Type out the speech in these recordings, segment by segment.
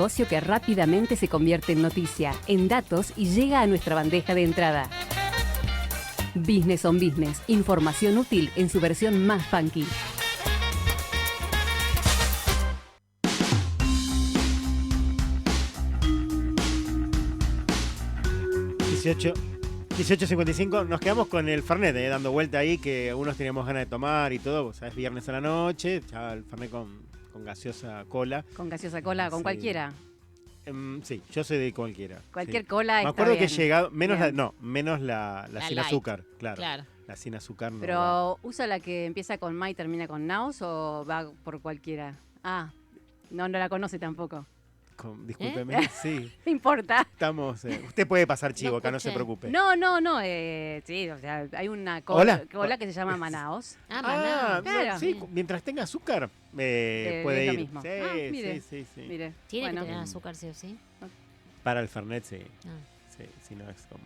Negocio que rápidamente se convierte en noticia, en datos y llega a nuestra bandeja de entrada. Business on Business, información útil en su versión más funky. Dieciocho 18:55, nos quedamos con el Fernet, dando vuelta ahí, que algunos teníamos ganas de tomar y todo, o sea, es viernes a la noche, ya el Fernet con gaseosa cola. Con gaseosa cola, con Sí. cualquiera. Sí, yo soy de cualquiera. Cualquier sí. cola Me está acuerdo bien. que he llegado, menos Bien. la sin light. azúcar, claro. Claro. La sin azúcar no va. Pero, ¿usa la que empieza con Ma y termina con Naus o va por cualquiera? Ah, no la conoce tampoco. Discúlpeme, sí. No importa. Estamos. Usted puede pasar chivo, No acá no se escuché. preocupe. No. Sí, o sea, hay una Hola. cola que se llama Manaos. Ah, Ah, Manaos. Claro. sí, mientras tenga azúcar, puede es lo ir. mismo. Sí, Mire. sí. Mire, Tiene bueno, que tener azúcar, sí o sí. Para el Fernet, sí. Ah. Sí, si no es como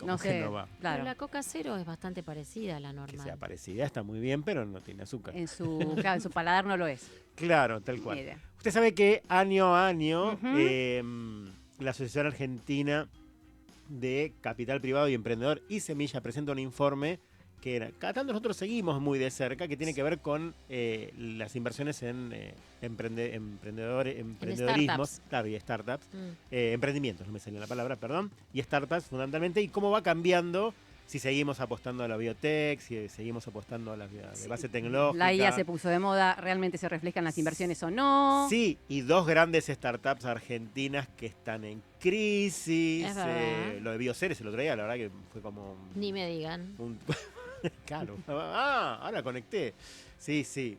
no que sé, no va. Pero claro. la Coca Cero es bastante parecida a la Que normal. sea parecida, está muy bien, pero no tiene azúcar. En su paladar no lo es. Claro, tal cual. Mire. Usted sabe que año a año Ujú. la Asociación Argentina de Capital Privado y Emprendedor y Semilla presenta un informe que cada tanto nosotros seguimos muy de cerca, que tiene que ver con las inversiones en emprendedorismo, startups. claro, y startups, Mm. emprendimientos, no me salió la palabra, perdón, y startups fundamentalmente, y cómo va cambiando, si seguimos apostando a la biotech, si seguimos apostando a la de base tecnológica. La IA se puso de moda, ¿realmente se reflejan las inversiones o no? Sí, y dos grandes startups argentinas que están en crisis. Es verdad. Lo de Bioceres el otro día, la verdad que fue como Ni me digan. claro. Ahora conecté. Sí.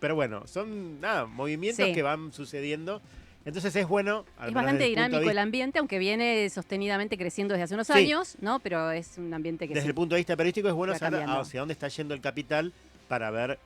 Pero bueno, son movimientos Sí. que van sucediendo. Entonces es bueno. al Es menos bastante desde el punto dinámico de el ambiente, aunque viene sostenidamente creciendo desde hace unos Sí. años, ¿no? Pero es un ambiente que Desde sí. el punto de vista periodístico es bueno Va saber cambiando. hacia dónde está yendo el capital para ver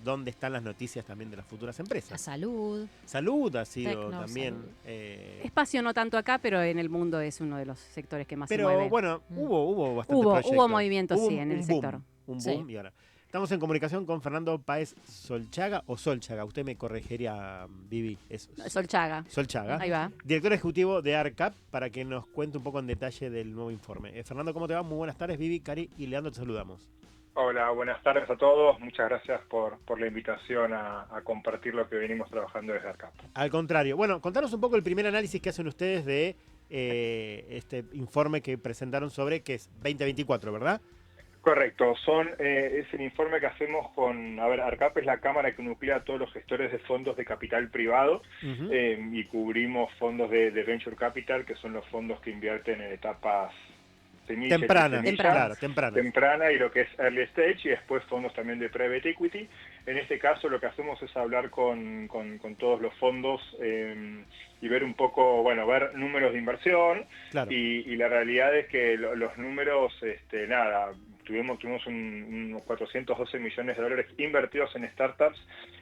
dónde están las noticias también de las futuras La empresas. salud. Salud ha sido Tecno, también. salud. Espacio no tanto acá, pero en el mundo es uno de los sectores que más se Pero mueve. bueno, hubo bastante Hubo proyectos. movimiento, Hubo sí, en el boom, sector. Un Sí. boom y ahora. Estamos en comunicación con Fernando Páez Solchaga o Solchaga. Usted me corregiría, Vivi. Es Solchaga. Solchaga. Ahí va. Director ejecutivo de ARCAP, para que nos cuente un poco en detalle del nuevo informe. Fernando, ¿cómo te va? Muy buenas tardes. Vivi, Cari y Leandro, te saludamos. Hola, buenas tardes a todos. Muchas gracias por la invitación a compartir lo que venimos trabajando desde ARCAP. Al contrario. Bueno, contanos un poco el primer análisis que hacen ustedes de este informe que presentaron sobre, que es 2024, ¿verdad? Correcto, es el informe que hacemos con, ARCAP es la cámara que nuclea a todos los gestores de fondos de capital privado Ujú. y cubrimos fondos de Venture Capital, que son los fondos que invierten en etapas semilla, Temprana, semilla, claro, temprana. temprana y lo que es early stage y después fondos también de private equity. En este caso lo que hacemos es hablar con todos los fondos y ver un poco, ver números de inversión Claro. y la realidad es que los números, tuvimos unos 412 millones de dólares invertidos en startups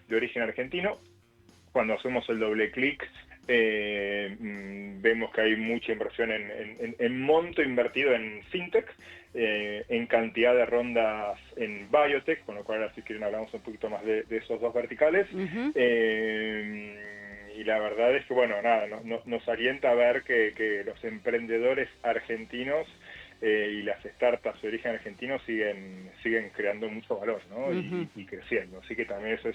de origen argentino. Cuando hacemos el doble clic, vemos que hay mucha inversión en monto invertido en fintech, en cantidad de rondas en biotech, con lo cual ahora si quieren hablamos un poquito más de esos dos verticales. Ujú. Y la verdad es que, nos alienta a ver que los emprendedores argentinos y las startups de origen argentino siguen creando mucho valor, ¿no? Ujú. y creciendo. Así que también eso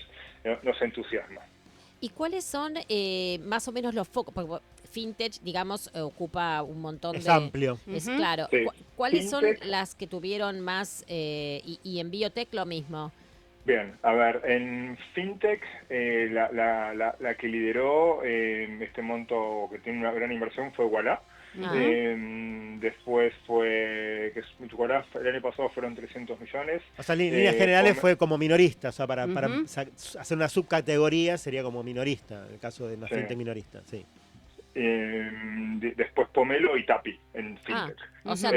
nos entusiasma. ¿Y cuáles son más o menos los focos? Porque fintech, digamos, ocupa un montón Es de... amplio. Es Ujú. claro. Sí. ¿Cuáles son Fintech. las que tuvieron más y en biotech lo mismo? Bien, en FinTech, la que lideró este monto que tiene una gran inversión fue Ualá. Ah. Después Ualá, el año pasado fueron 300 millones. O sea, en líneas generales Come- fue como minorista, o sea, para Ujú. hacer una subcategoría sería como minorista, en el caso de una Sí. fintech minorista, sí. Después Pomelo y Tapi en Ah, FinTech. o sea,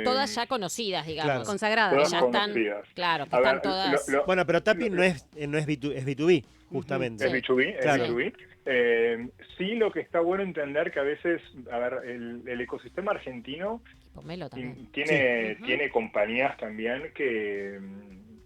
todas ya conocidas, digamos. Claro. Consagrada. Todas ya están, conocidas. claro, que A ver, están todas... Bueno, pero Tapi no es B2, es B2B, justamente. Es B2B, Claro. es B2B. Sí, lo que está bueno entender que a veces, el ecosistema argentino Pomelo también. tiene, Sí. tiene compañías también que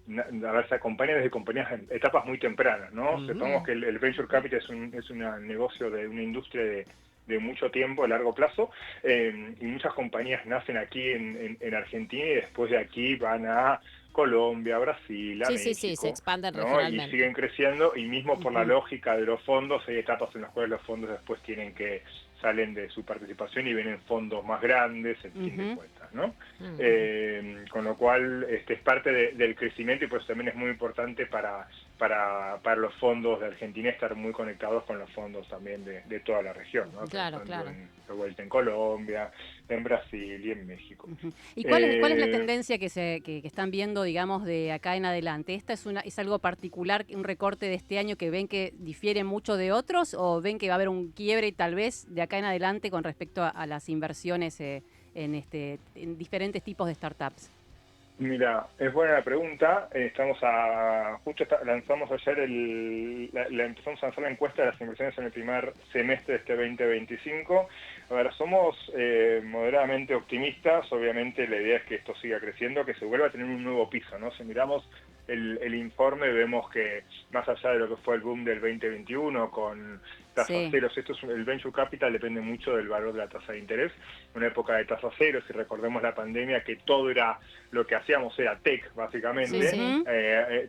a ver, se acompaña desde compañías en etapas muy tempranas, ¿no? Ujú. Supongamos que el venture capital es un negocio de una industria de mucho tiempo, a largo plazo, y muchas compañías nacen aquí en Argentina y después de aquí van a Colombia, Brasil, a Sí, sí, sí, se México, expanden ¿no? Y regionalmente. siguen creciendo, y mismo por la Ujú. lógica de los fondos, hay etapas en las cuales los fondos después tienen que salen de su participación y vienen fondos más grandes, en fin de Ujú. cuentas, ¿no? Mm. Con lo cual es parte del crecimiento, y por eso también es muy importante para los fondos de Argentina estar muy conectados con los fondos también de toda la región, ¿no? Claro, Pensando claro. de vuelta en Colombia, en Brasil y en México. Ujú. ¿Y cuál es la Eh, tendencia que están viendo, digamos, de acá en adelante? ¿Esta es algo particular, un recorte de este año que ven que difiere mucho de otros, o ven que va a haber un quiebre tal vez de acá en adelante con respecto a las inversiones en diferentes tipos de startups? Mira, es buena la pregunta. Lanzamos ayer empezamos a lanzar la encuesta de las inversiones en el primer semestre de este 2025. A ver, somos moderadamente optimistas. Obviamente la idea es que esto siga creciendo, que se vuelva a tener un nuevo piso, ¿no? Si miramos el informe, vemos que más allá de lo que fue el boom del 2021 con tasas Sí, ceros, el venture capital depende mucho del valor de la tasa de interés. Una época de tasas ceros, si recordemos la pandemia, que todo era lo que hacíamos era tech, Sí, básicamente. sí. ujú,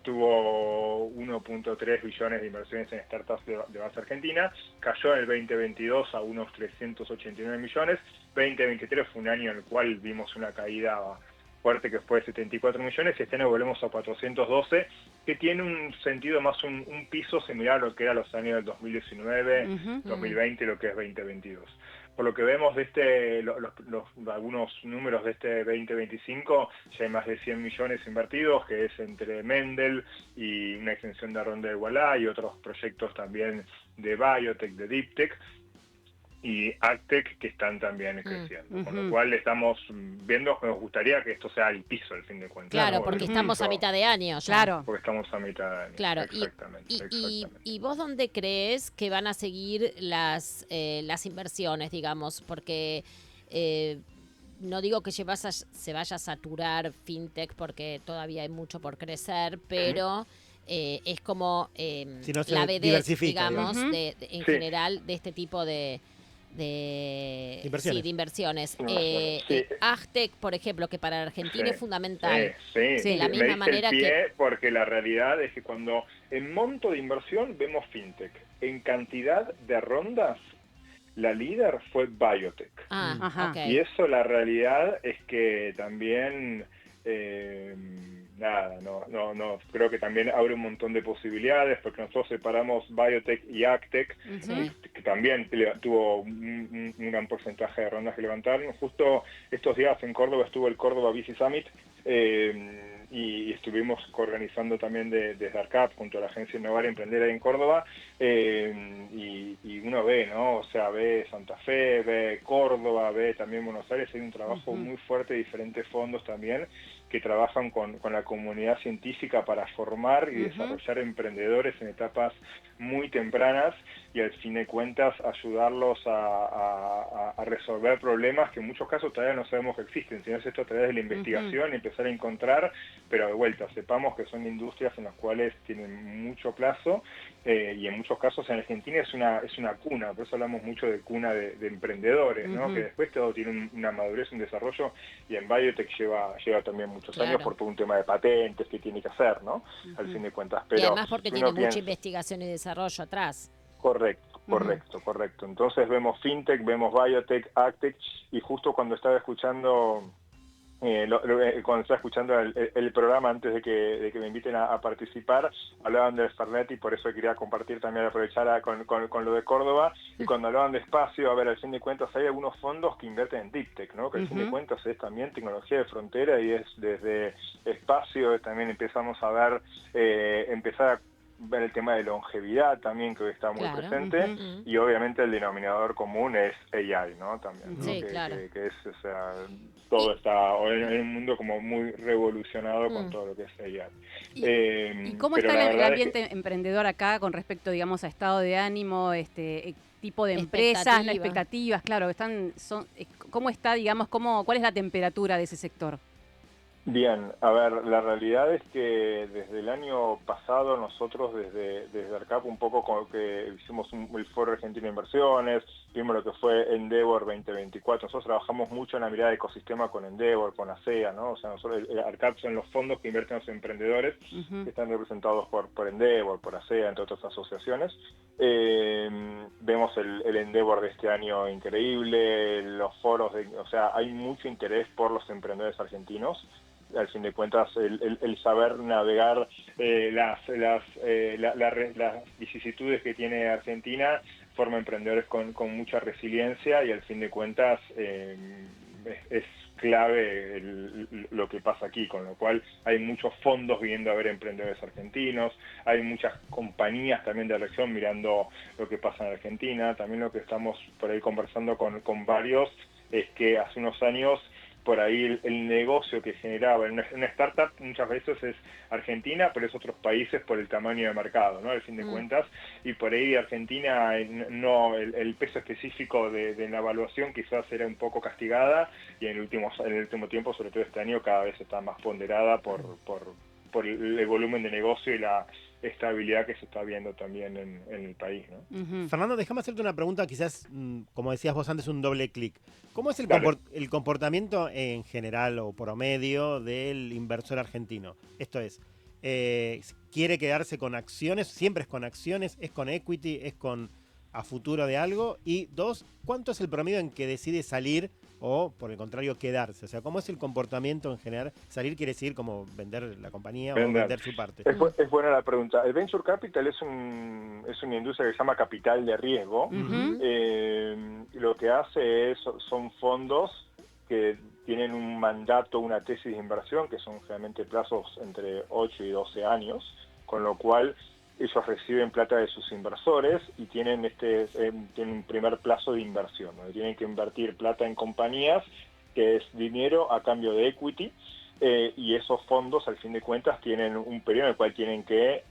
Tuvo 1.3 billones de inversiones en startups de base argentina, cayó en el 2022 a unos 389 millones, 2023 fue un año en el cual vimos una caída fuerte que fue de 74 millones, y este año volvemos a 412, que tiene un sentido más un piso similar a lo que era los años del 2019, ujú, 2020 y lo que es 2022. Por lo que vemos de algunos números de este 2025, ya hay más de 100 millones invertidos, que es entre Mendel y una extensión de ronda de Wallah y otros proyectos también de biotech, de deep tech y Actec, que están también creciendo. Con lo ujú. cual estamos viendo que nos gustaría que esto sea el piso, al fin de cuentas. Claro, ¿no? porque El estamos a piso, mitad de año ya. Claro. porque estamos a mitad de año. Claro, Exactamente, exactamente. y vos dónde crees que van a seguir las inversiones, digamos? Porque no digo que se vaya a saturar fintech porque todavía hay mucho por crecer, pero es como Si no la se vedette, diversifica, digamos, Ujú. en Sí, general de este tipo sí, de Inversiones. inversiones. sí, Agtech, por ejemplo, que para Argentina es sí, fundamental, de Sí. la me misma diste el manera que... pie, porque la realidad es que cuando en monto de inversión vemos fintech, en cantidad de rondas, la líder fue biotech. Ah, Ajá. Y ok. eso, la realidad es que también, nada, no, creo que también abre un montón de posibilidades, porque nosotros separamos biotech y agtech, Ujú. que también tuvo un gran porcentaje de rondas que levantaron. Justo estos días en Córdoba estuvo el Córdoba VC Summit, y estuvimos organizando también desde ARCAP junto a la agencia Innovar y Emprender ahí en Córdoba, y uno ve, ¿no? O sea, ve Santa Fe, ve Córdoba, ve también Buenos Aires. Hay un trabajo Ujú. muy fuerte de diferentes fondos también que trabajan con la comunidad científica para formar y Ujú. desarrollar emprendedores en etapas muy tempranas, y al fin de cuentas ayudarlos a resolver problemas que en muchos casos todavía no sabemos que existen, sino es esto a través de la investigación y empezar a encontrar, pero de vuelta, sepamos que son industrias en las cuales tienen mucho plazo, y en muchos casos en Argentina es una cuna, por eso hablamos mucho de cuna de emprendedores, ¿no? Ujú. Que después todo tiene una madurez, un desarrollo, y en biotech lleva también muchos años Claro. por todo un tema de patentes que tiene que hacer, ¿no? Al Ujú. fin de cuentas, Y pero además porque si tiene uno mucha piensa, investigación y desarrollo atrás. correcto, Ujú. correcto, correcto. Entonces vemos fintech, vemos biotech, agtech, y justo cuando estaba escuchando cuando estaba escuchando el programa antes de que me inviten a participar, hablaban del Fernet, y por eso quería compartir también, aprovechar con lo de Córdoba, y cuando hablaban de espacio, a ver, al fin de cuentas hay algunos fondos que invierten en Deep Tech, ¿no? Que al fin de Ujú. cuentas es también tecnología de frontera, y es desde espacio, también empezamos a ver, empezar a ver el tema de longevidad también, que hoy está muy Claro. presente, Ujú. Mm. y obviamente el denominador común es AI, ¿no? También, ¿no? Ujú. Sí, claro. Que es, o sea, Y, todo está en un mundo como muy revolucionado con mm, todo lo que es AI. ¿Y, y cómo Pero está la el verdad es que ambiente emprendedor acá con respecto, digamos, a estado de ánimo, tipo de empresas, expectativa. expectativas? Claro, ¿cómo está, digamos, cuál es la temperatura de ese sector? Bien, a ver, la realidad es que desde el año pasado nosotros desde ARCAP un poco como que hicimos el Foro Argentino de Inversiones, vimos lo que fue Endeavor 2024, nosotros trabajamos mucho en la mirada de ecosistema con Endeavor, con ASEA, ¿no? O sea, nosotros, el ARCAP son los fondos que invierten en los emprendedores que están representados por Endeavor, por ASEA, entre otras asociaciones. Vemos el Endeavor de este año increíble, los foros, o sea, hay mucho interés por los emprendedores argentinos. Al fin de cuentas, el saber navegar las vicisitudes que tiene Argentina forma emprendedores con mucha resiliencia y al fin de cuentas es clave lo que pasa aquí, con lo cual hay muchos fondos viniendo a ver emprendedores argentinos, hay muchas compañías también de la región mirando lo que pasa en Argentina, también lo que estamos por ahí conversando con varios es que hace unos años por ahí el negocio que generaba en una startup muchas veces es Argentina, pero es otros países por el tamaño de mercado, ¿no? Al fin de cuentas, y por ahí Argentina, no el peso específico de la evaluación quizás era un poco castigada, y en el último tiempo, sobre todo este año, cada vez está más ponderada por el volumen de negocio y la estabilidad que se está viendo también en el país, ¿no? Fernando, déjame hacerte una pregunta, quizás, como decías vos antes, un doble clic. ¿Cómo es el comportamiento en general o promedio del inversor argentino? Esto es, ¿quiere quedarse con acciones? ¿Siempre es con acciones? ¿Es con equity? ¿Es con a futuro de algo? Y dos, ¿cuánto es el promedio en que decide salir o, por el contrario, quedarse? O sea, ¿cómo es el comportamiento en general? Salir quiere decir como vender la compañía o vender su parte. Es buena la pregunta. El Venture Capital es una industria que se llama capital de riesgo. Lo que hace son fondos que tienen un mandato, una tesis de inversión, que son generalmente plazos entre 8 y 12 años, con lo cual ellos reciben plata de sus inversores y tienen tienen un primer plazo de inversión, ¿no? Tienen que invertir plata en compañías, que es dinero a cambio de equity, y esos fondos, al fin de cuentas, tienen un periodo en el cual tienen que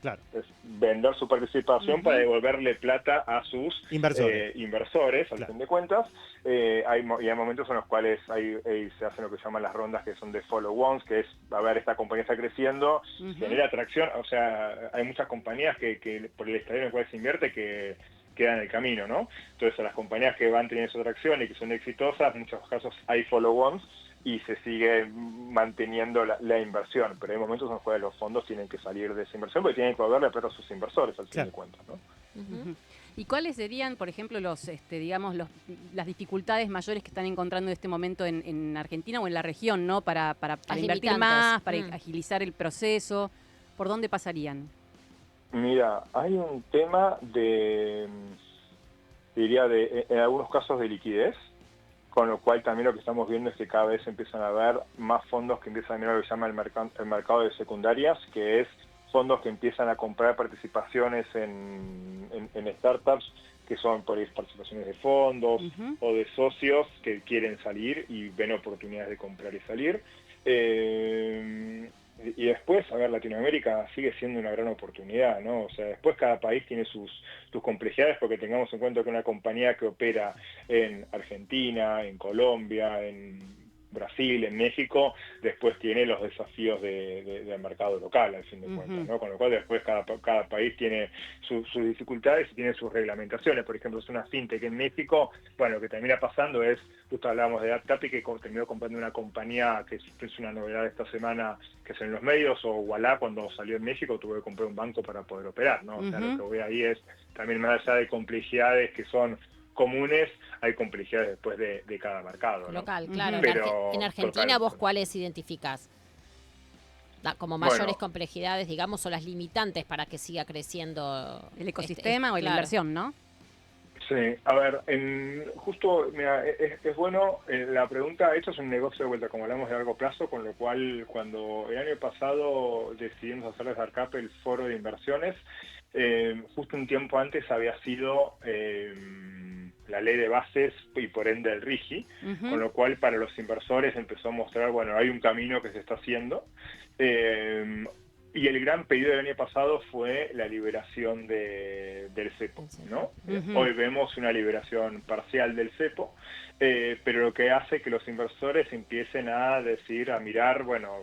vender su participación para devolverle plata a sus inversores, al fin de cuentas. Hay momentos en los cuales se hacen lo que llaman las rondas, que son de follow-ons, que es, a ver, esta compañía está creciendo, genera atracción, o sea, hay muchas compañías que por el estadio en el cual se invierte que quedan en el camino, ¿no? Entonces, a las compañías que van teniendo esa atracción y que son exitosas, en muchos casos hay follow-ons, y se sigue manteniendo la inversión, pero hay momentos en los cuales los fondos tienen que salir de esa inversión porque tienen que devolverle plata a sus inversores, al fin de cuentas, ¿no? ¿Y cuáles serían, por ejemplo, digamos, las dificultades mayores que están encontrando en este momento en Argentina o en la región, ¿no? Para invertir más, para agilizar el proceso? ¿Por dónde pasarían? Mira, hay un tema diría, en algunos casos de liquidez, con lo cual también lo que estamos viendo es que cada vez empiezan a haber más fondos que empiezan a mirar lo que se llama el mercado de secundarias, que es fondos que empiezan a comprar participaciones en startups, que son por ahí participaciones de fondos o de socios que quieren salir y ven oportunidades de comprar y salir. Y después, a ver, Latinoamérica sigue siendo una gran oportunidad, ¿no? O sea, después cada país tiene sus complejidades, porque tengamos en cuenta que una compañía que opera en Argentina, en Colombia, en Brasil, en México, después tiene los desafíos del mercado local, al fin de cuentas, ¿no? Con lo cual después cada país tiene sus dificultades y tiene sus reglamentaciones. Por ejemplo, es una fintech en México, bueno, lo que termina pasando es, justo hablábamos de AppTapi, que terminó comprando una compañía que es una novedad esta semana, que es en los medios, o Ualá, cuando salió en México, tuvo que comprar un banco para poder operar, ¿no? O sea, lo que voy ahí es, también más allá de complejidades que son comunes, hay complejidades después de cada mercado, ¿no? Local, claro. Pero, en Argentina, ¿vos cuáles identificás? Como mayores complejidades, digamos, o las limitantes para que siga creciendo el ecosistema o la inversión, ¿no? Sí, a ver, justo, mira, es bueno la pregunta. Esto es un negocio de vuelta, como hablamos, de largo plazo, con lo cual cuando el año pasado decidimos hacer desde ARCAP el foro de inversiones, justo un tiempo antes había sido la ley de bases y por ende el RIGI, con lo cual para los inversores empezó a mostrar, bueno, hay un camino que se está haciendo. Y el gran pedido del año pasado fue la liberación del cepo, ¿no? Hoy vemos una liberación parcial del cepo, pero lo que hace que los inversores empiecen a decir, a mirar, bueno,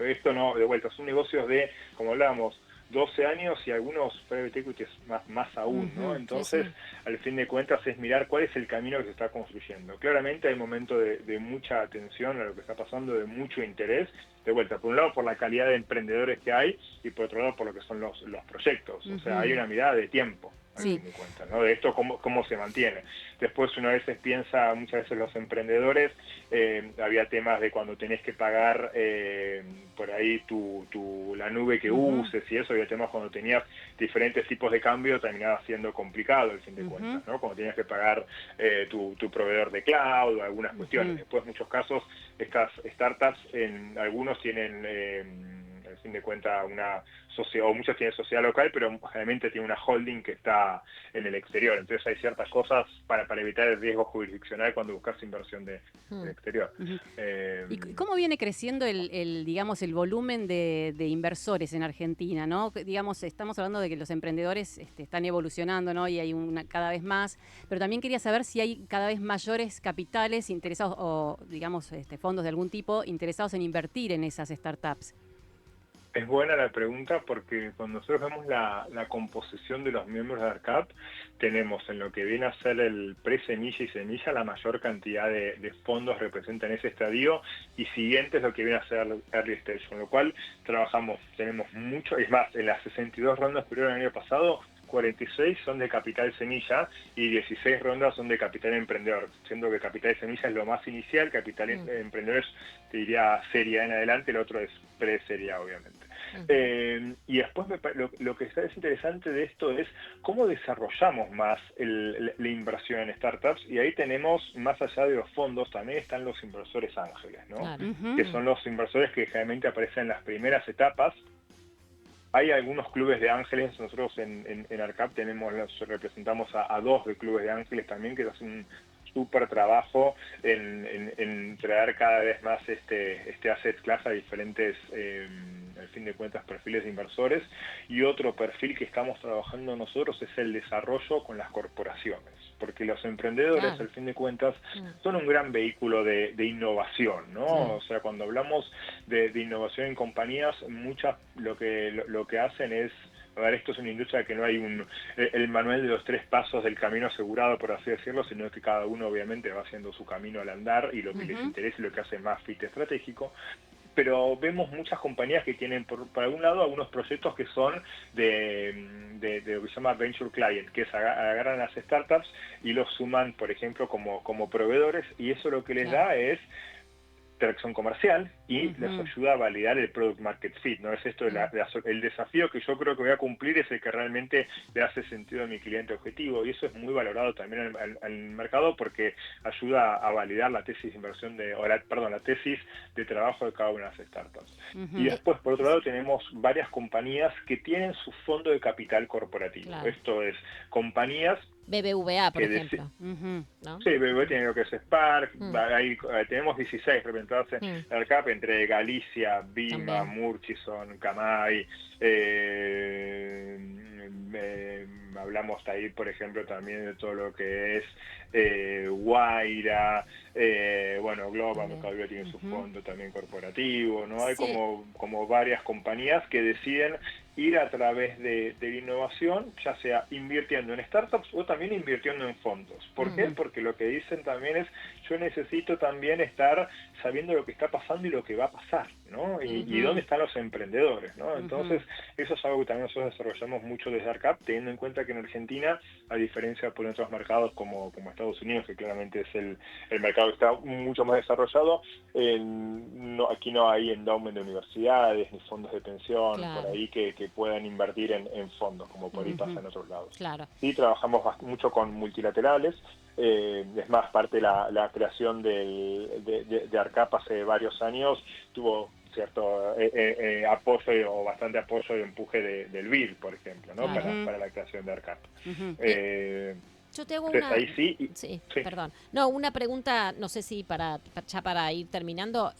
esto no, de vuelta, son negocios de, como hablábamos, 12 años y algunos private equities más aún, ¿no? Entonces, al fin de cuentas, es mirar cuál es el camino que se está construyendo. Claramente hay un momento de mucha atención a lo que está pasando, de mucho interés, de vuelta, por un lado por la calidad de emprendedores que hay y por otro lado por lo que son los proyectos. O sea, hay una mirada de tiempo, al fin de cuentas, ¿no? De esto cómo se mantiene. Después uno a veces piensa, muchas veces los emprendedores, había temas de cuando tenés que pagar por ahí la nube que uses y eso, había temas cuando tenías diferentes tipos de cambio, terminaba siendo complicado al fin de cuentas, ¿no? Cuando tenías que pagar tu proveedor de cloud o algunas cuestiones. Después en muchos casos estas startups, algunos tienen al fin de cuentas una sociedad, o muchos tienen sociedad local, pero generalmente tiene una holding que está en el exterior. Entonces hay ciertas cosas para evitar el riesgo jurisdiccional cuando buscas inversión del exterior. ¿Y cómo viene creciendo digamos, el volumen de inversores en Argentina, ¿no? Digamos, estamos hablando de que los emprendedores están evolucionando, ¿no? Y hay cada vez más, pero también quería saber si hay cada vez mayores capitales interesados o, digamos, fondos de algún tipo interesados en invertir en esas startups. Es buena la pregunta porque cuando nosotros vemos la composición de los miembros de ARCAP, tenemos en lo que viene a ser el pre-semilla y semilla la mayor cantidad de fondos representan ese estadio y siguiente es lo que viene a ser early stage, con lo cual tenemos mucho, es más, en las 62 rondas que hubieron el año pasado, 46 son de capital semilla y 16 rondas son de capital emprendedor, siendo que capital semilla es lo más inicial, capital emprendedor es, te diría, serie A en adelante, el otro es pre-serie A, obviamente. Y después lo que es interesante de esto es cómo desarrollamos más la inversión en startups, y ahí tenemos, más allá de los fondos, también están los inversores ángeles, ¿no? Claro. Que son los inversores que generalmente aparecen en las primeras etapas. Hay algunos clubes de ángeles, nosotros en ARCAP representamos a 2 de clubes de ángeles también, que hacen un súper trabajo en traer cada vez más este asset class a diferentes, al fin de cuentas, perfiles de inversores. Y otro perfil que estamos trabajando nosotros es el desarrollo con las corporaciones, porque los emprendedores, al fin de cuentas, son un gran vehículo de innovación, ¿no? O sea, cuando hablamos de innovación en compañías, muchas lo que hacen es, a ver, esto es una industria que no hay el manual de los 3 pasos del camino asegurado, por así decirlo, sino que cada uno obviamente va haciendo su camino al andar y lo que les interesa y lo que hace más fit estratégico. Pero vemos muchas compañías que tienen, por algún lado, algunos proyectos que son de lo que se llama Venture Client, que es agarran las startups y los suman, por ejemplo, como proveedores, y eso lo que les da es tracción comercial y les ayuda a validar el product market fit, ¿no? Es esto, el desafío que yo creo que voy a cumplir es el que realmente le hace sentido a mi cliente objetivo, y eso es muy valorado también al mercado porque ayuda a validar la tesis de inversión la tesis de trabajo de cada una de las startups. Y después, por otro lado, tenemos varias compañías que tienen su fondo de capital corporativo. Claro. Esto es, compañías BBVA, por ejemplo. ¿No? Sí, BBVA tiene lo que es Spark, ahí tenemos 16 representados en ARCAP, entre Galicia, Bima, Murchison, Camay, hablamos ahí, por ejemplo, también de todo lo que es Guaira, Global Mercado Libre tiene su fondo también corporativo, ¿no? Hay como varias compañías que deciden ir a través de la innovación, ya sea invirtiendo en startups o también invirtiendo en fondos. ¿Por qué? Porque lo que dicen también es, yo necesito también estar sabiendo lo que está pasando y lo que va a pasar, ¿no? Y dónde están los emprendedores, ¿no? Entonces, eso es algo que también nosotros desarrollamos mucho desde ARCAP, teniendo en cuenta que en Argentina, a diferencia de otros mercados como Estados Unidos, que claramente es el mercado que está mucho más desarrollado, aquí no hay endowment de universidades ni fondos de pensión por ahí que puedan invertir en fondos, como por ahí pasa en otros lados. Claro. Sí, trabajamos mucho con multilaterales, es más, parte de la creación de ARCAP hace varios años tuvo cierto apoyo o bastante apoyo y empuje del BID, por ejemplo, ¿no? Para la creación de ARCAP. Yo te hago sí. Perdón. No, una pregunta, no sé si para ir terminando.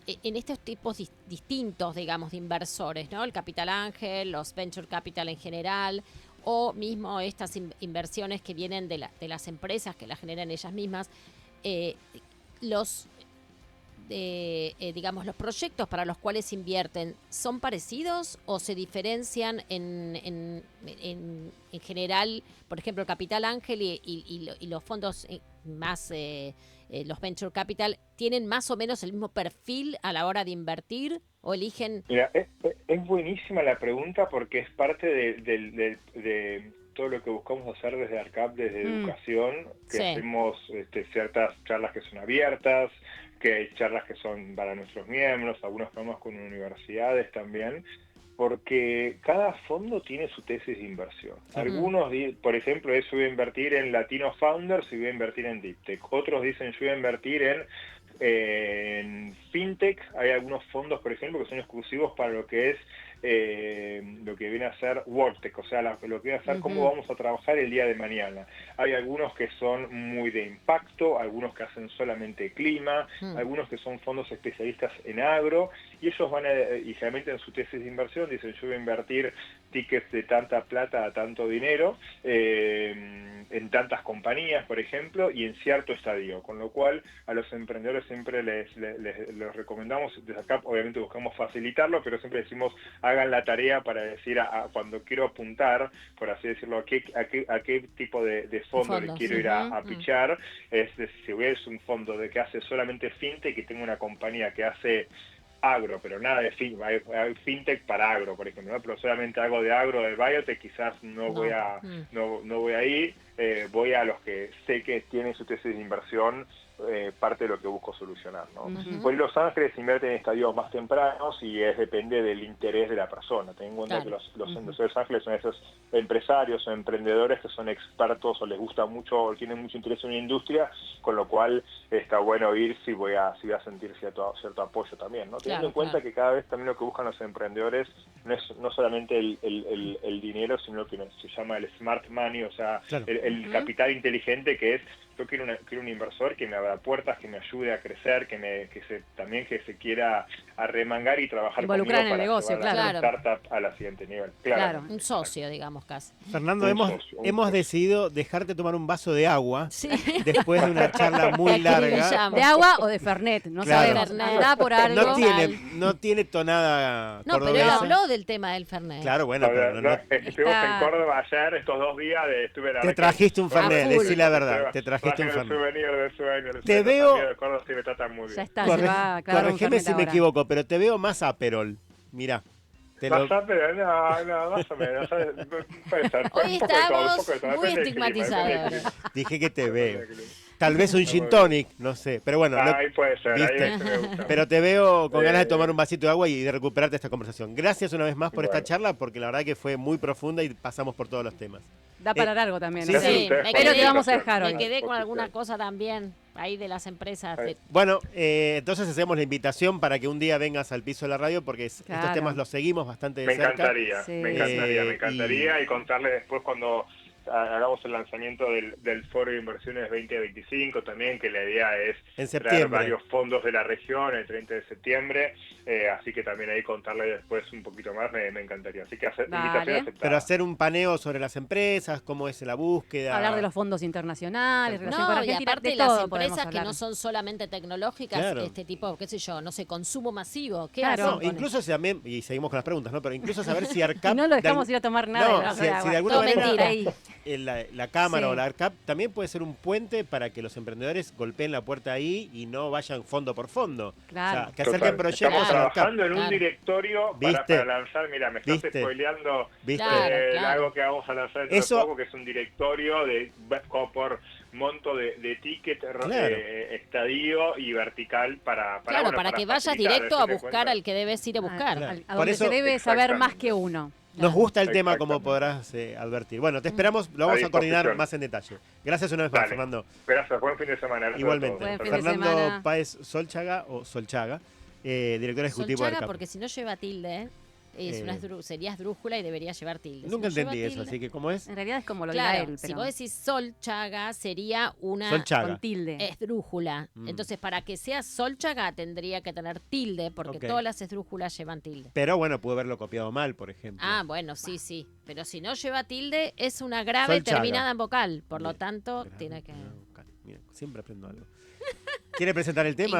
en estos tipos distintos, digamos, de inversores, ¿no? El capital ángel, los venture capital en general, o mismo estas inversiones que vienen de las empresas que las generan ellas mismas, digamos, los proyectos para los cuales invierten, ¿son parecidos o se diferencian en general? Por ejemplo, el capital ángel y los fondos más, los venture capital, ¿tienen más o menos el mismo perfil a la hora de invertir o eligen? Mira, es buenísima la pregunta porque es parte de todo lo que buscamos hacer desde ARCAP, desde educación, que Sí. hacemos ciertas charlas que son abiertas, que hay charlas que son para nuestros miembros, algunos programas con universidades también, porque cada fondo tiene su tesis de inversión. Algunos, por ejemplo, yo voy a invertir en Latino Founders y voy a invertir en Deep Tech. Otros dicen yo voy a invertir en FinTech. Hay algunos fondos, por ejemplo, que son exclusivos para lo que es lo que viene a ser WorldTech, o sea, lo que viene a ser cómo vamos a trabajar el día de mañana. Hay algunos que son muy de impacto, algunos que hacen solamente clima, algunos que son fondos especialistas en agro, y ellos van y generalmente en su tesis de inversión dicen yo voy a invertir tickets de tanta plata a tanto dinero, en tantas compañías, por ejemplo, y en cierto estadio, con lo cual a los emprendedores siempre les recomendamos, desde acá obviamente buscamos facilitarlo, pero siempre decimos hagan la tarea para decir cuando quiero apuntar, por así decirlo, a qué tipo de fondo le quiero ir a pichar. Es decir, si voy a un fondo que hace solamente fintech, que tengo una compañía que hace agro, pero nada de fintech para agro, por ejemplo, ¿no? Pero solamente algo de agro, de biotech, quizás no voy a ir, voy a los que sé que tienen su tesis de inversión, parte de lo que busco solucionar, ¿no? Por ahí Los Ángeles invierten en estadios más tempranos y depende del interés de la persona. Ten en cuenta que los Los Ángeles son esos empresarios o emprendedores que son expertos o les gusta mucho o tienen mucho interés en una industria, con lo cual está bueno ir si voy a sentir cierto apoyo también, ¿no? Teniendo en cuenta que cada vez también lo que buscan los emprendedores no solamente el dinero, sino lo que se llama el smart money, o sea, el capital inteligente, que es yo quiero un inversor que me abra puertas, que me ayude a crecer, también que se quiera arremangar y trabajar involucrar conmigo en el negocio, para llevar claro. la startup a la siguiente nivel. Claro. Un socio, digamos, casi. Fernando, Un socio. hemos decidido dejarte tomar un vaso de agua Sí. después de una charla muy larga. Acribillamos. ¿De agua o de Fernet? No Claro. sabemos. Fernet. Andá por algo. No tiene tonada No, pero él cordobesa. habló del tema del Fernet. Claro, bueno, pero Estuvimos en Córdoba ayer, estos 2 días, estuve la te verdad que- trajiste un Fernet, full. decí la verdad, te trajiste un Traje Fernet. el souvenir, Te veo- de Córdoba, sí me tratan muy Ya bien. está, se va a clavar un Corregime Fernet si me ahora. equivoco, pero te veo más Aperol. Mirá. Más pero no, más o menos. Puede ser. Hoy Un poco de todo, un estamos poco de todo, muy depende del clima, estigmatizadores. depende del clima. Dije que te veo. Depende del clima. Tal vez un gin tonic, no sé. Pero bueno, Ahí puede ser, ¿viste? ahí me gusta. pero te veo con ganas de tomar un vasito de agua y de recuperarte esta conversación. Gracias una vez más por esta Bueno. charla, porque la verdad que fue muy profunda y pasamos por todos los temas. Da para largo también. sí, ¿no? sí. Sí, me Pero quedé, te vamos a dejar hoy. me quedé con alguna cosa también ahí de las empresas. Bueno, entonces hacemos la invitación para que un día vengas al piso de la radio, porque estos Claro. temas los seguimos bastante de Me cerca. encantaría, Sí. me encantaría y contarle después cuando hagamos el lanzamiento del Foro de Inversiones 2025 también, que la idea es En traer septiembre. varios fondos de la región el 30 de septiembre, así que también ahí contarle después un poquito más me encantaría. Así que Vale. invitación aceptada. Pero hacer un paneo sobre las empresas, cómo es la búsqueda. Hablar de los fondos internacionales, relación con No, y Argentina, aparte de las todo podemos empresas que hablar. no son solamente tecnológicas, Claro. este tipo, qué sé yo, no sé, consumo masivo. ¿Qué Claro. hacen No, con incluso también, y seguimos con las preguntas, ¿no? Pero incluso saber si ARCAP... Y no lo dejamos ir a tomar nada. No, de vaso si de agua. de alguna Todo manera mentira. Ahí. la Cámara Sí. o la ARCAP también puede ser un puente para que los emprendedores golpeen la puerta ahí y no vayan fondo por fondo. Claro. O sea, que Total. acerquen proyectos Estamos a la ARCAP. trabajando en un Claro. directorio ¿Viste? para lanzar, mira, me estás ¿Viste? spoileando ¿Viste? Claro, claro. algo que vamos a lanzar dentro Eso- de poco, que es un directorio como por monto de ticket, Claro. estadio y vertical para Claro, bueno, para que vayas facilitar, directo a decirte buscar cuenta. al que debes ir a buscar. Claro. A Por donde eso- se debe saber más Exactamente. que uno. Nos gusta el tema, como Exactamente. podrás advertir. Bueno, te esperamos, lo vamos a coordinar disposición. más en detalle. Gracias una vez más, Dale. Fernando. Gracias, buen fin de semana. Gracias a Igualmente. todos. Buen fin de Fernando semana. Páez Solchaga, director ejecutivo de Solchaga, ARCAP. porque si no lleva tilde, ¿eh? Sería esdrújula y debería llevar tilde. Nunca Si no entendí lleva eso, tilde- así que ¿cómo es? En realidad es como lo Claro, dirá él, si pero vos decís Solchaga sería una Solchaga. con tilde. esdrújula. Mm. Entonces, para que sea Solchaga tendría que tener tilde, porque Ok. todas las esdrújulas llevan tilde. Pero bueno, pudo haberlo copiado mal, por ejemplo. Ah, bueno, sí. Pero si no lleva tilde, es una grave Solchaga. terminada en vocal. Por lo Bien. tanto, Grave tiene que... terminada en vocal. Mira, siempre aprendo algo. ¿Quiere presentar el tema?